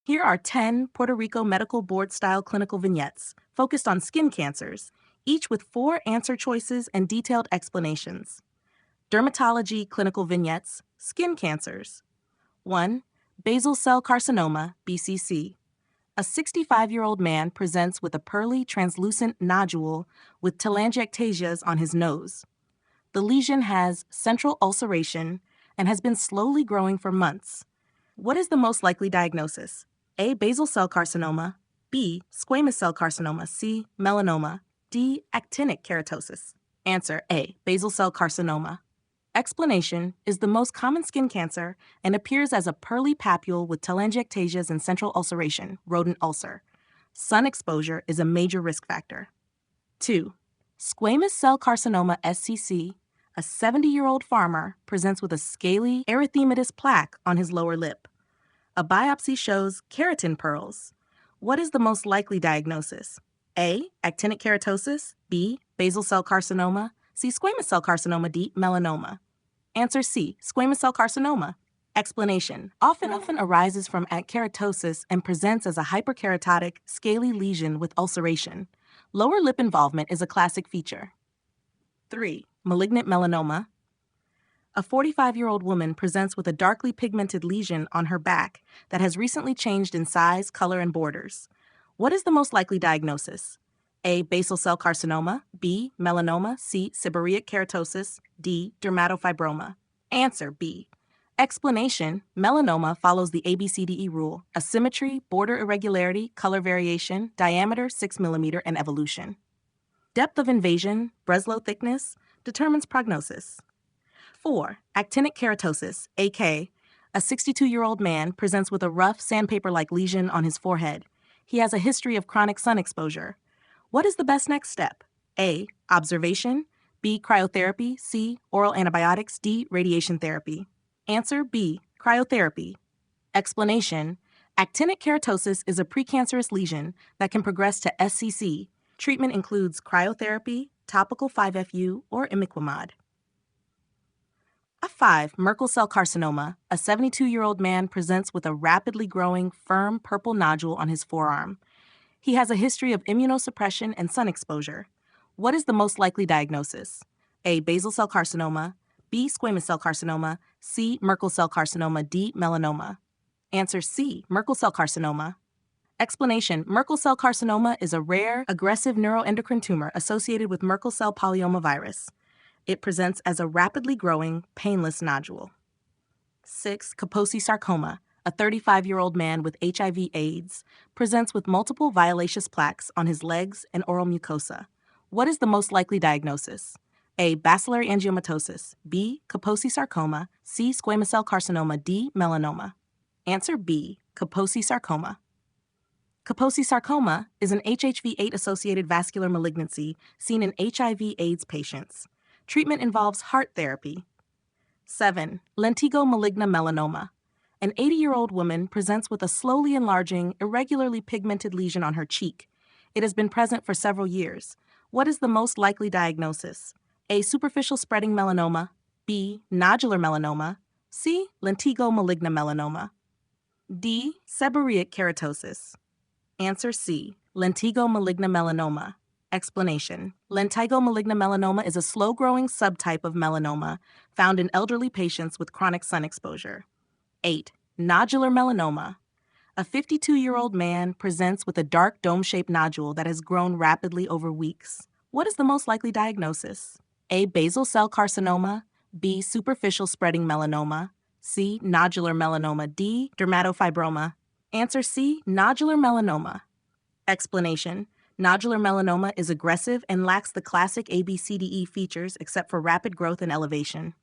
Here are 10 Puerto Rico Medical Board-style clinical vignettes focused on skin cancers, each with 4 answer choices and detailed explanations. Dermatology clinical vignettes, skin cancers. 1. Basal cell carcinoma, BCC. A 65-year-old man presents with a pearly, translucent nodule with telangiectasias on his nose. The lesion has central ulceration and has been slowly growing for months. What is the most likely diagnosis? A. Basal cell carcinoma. B. Squamous cell carcinoma. C. Melanoma. D. Actinic keratosis. Answer A. Basal cell carcinoma. Explanation is the most common skin cancer and appears as a pearly papule with telangiectasias and central ulceration, rodent ulcer. Sun exposure is a major risk factor. 2. Squamous cell carcinoma SCC. A 70-year-old farmer presents with a scaly erythematous plaque on his lower lip. A biopsy shows keratin pearls. What is the most likely diagnosis? A. Actinic keratosis. B. Basal cell carcinoma. C. Squamous cell carcinoma. D. Melanoma. Answer C. Squamous cell carcinoma. Explanation often arises from keratosis and presents as a hyperkeratotic, scaly lesion with ulceration. Lower lip involvement is a classic feature. 3. Malignant melanoma. A 45-year-old woman presents with a darkly pigmented lesion on her back that has recently changed in size, color, and borders. What is the most likely diagnosis? A. Basal cell carcinoma. B. Melanoma. C. Seborrheic keratosis. D. Dermatofibroma. Answer B. Explanation: melanoma follows the ABCDE rule: asymmetry, border irregularity, color variation, diameter 6 mm, and evolution. Depth of invasion, Breslow thickness, determines prognosis. 4. Actinic keratosis, AK. A 62-year-old man presents with a rough, sandpaper-like lesion on his forehead. He has a history of chronic sun exposure. What is the best next step? A. Observation. B. Cryotherapy. C. Oral antibiotics. D. Radiation therapy. Answer B. Cryotherapy. Explanation: actinic keratosis is a precancerous lesion that can progress to SCC. Treatment includes cryotherapy, topical 5-FU, or imiquimod. 5. Merkel cell carcinoma. A 72-year-old man presents with a rapidly growing, firm purple nodule on his forearm. He has a history of immunosuppression and sun exposure. What is the most likely diagnosis? A. Basal cell carcinoma. B. Squamous cell carcinoma. C. Merkel cell carcinoma. D. Melanoma. Answer C. Merkel cell carcinoma. Explanation: Merkel cell carcinoma is a rare, aggressive neuroendocrine tumor associated with Merkel cell polyomavirus. It presents as a rapidly growing, painless nodule. 6. Kaposi sarcoma. A 35-year-old man with HIV/AIDS presents with multiple violaceous plaques on his legs and oral mucosa. What is the most likely diagnosis? A. Bacillary angiomatosis. B. Kaposi sarcoma. C. Squamous cell carcinoma. D. Melanoma. Answer B. Kaposi sarcoma. Kaposi sarcoma is an HHV-8-associated vascular malignancy seen in HIV/AIDS patients. Treatment involves heart therapy. 7. Lentigo maligna melanoma. An 80-year-old woman presents with a slowly enlarging, irregularly pigmented lesion on her cheek. It has been present for several years. What is the most likely diagnosis? A. Superficial spreading melanoma. B. Nodular melanoma. C. Lentigo maligna melanoma. D. Seborrheic keratosis. Answer C. Lentigo maligna melanoma. Explanation: lentigo maligna melanoma is a slow-growing subtype of melanoma found in elderly patients with chronic sun exposure. 8. Nodular melanoma. A 52-year-old man presents with a dark dome-shaped nodule that has grown rapidly over weeks. What is the most likely diagnosis? A. Basal cell carcinoma. B. Superficial spreading melanoma. C. Nodular melanoma. D. Dermatofibroma. Answer C. Nodular melanoma. Explanation: nodular melanoma is aggressive and lacks the classic ABCDE features except for rapid growth and elevation.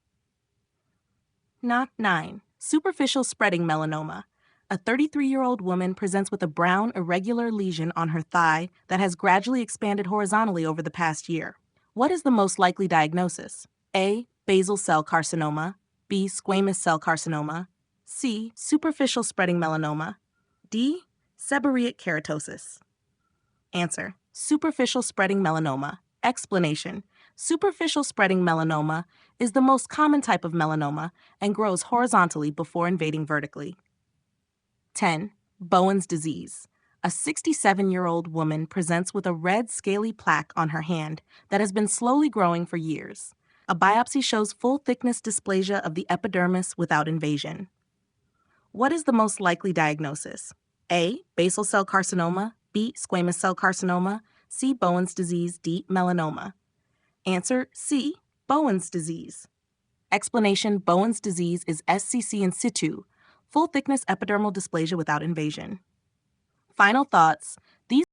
9. Superficial spreading melanoma. A 33-year-old woman presents with a brown, irregular lesion on her thigh that has gradually expanded horizontally over the past year. What is the most likely diagnosis? A. Basal cell carcinoma. B. Squamous cell carcinoma. C. Superficial spreading melanoma. D. Seborrheic keratosis. Answer: superficial spreading melanoma. Explanation: superficial spreading melanoma is the most common type of melanoma and grows horizontally before invading vertically. 10. Bowen's disease. A 67-year-old woman presents with a red scaly plaque on her hand that has been slowly growing for years. A biopsy shows full-thickness dysplasia of the epidermis without invasion. What is the most likely diagnosis? A. Basal cell carcinoma, B. Squamous cell carcinoma, C. Bowen's disease, D. Melanoma. Answer C. Bowen's disease. Explanation: Bowen's disease is SCC in situ, full-thickness epidermal dysplasia without invasion. Final thoughts: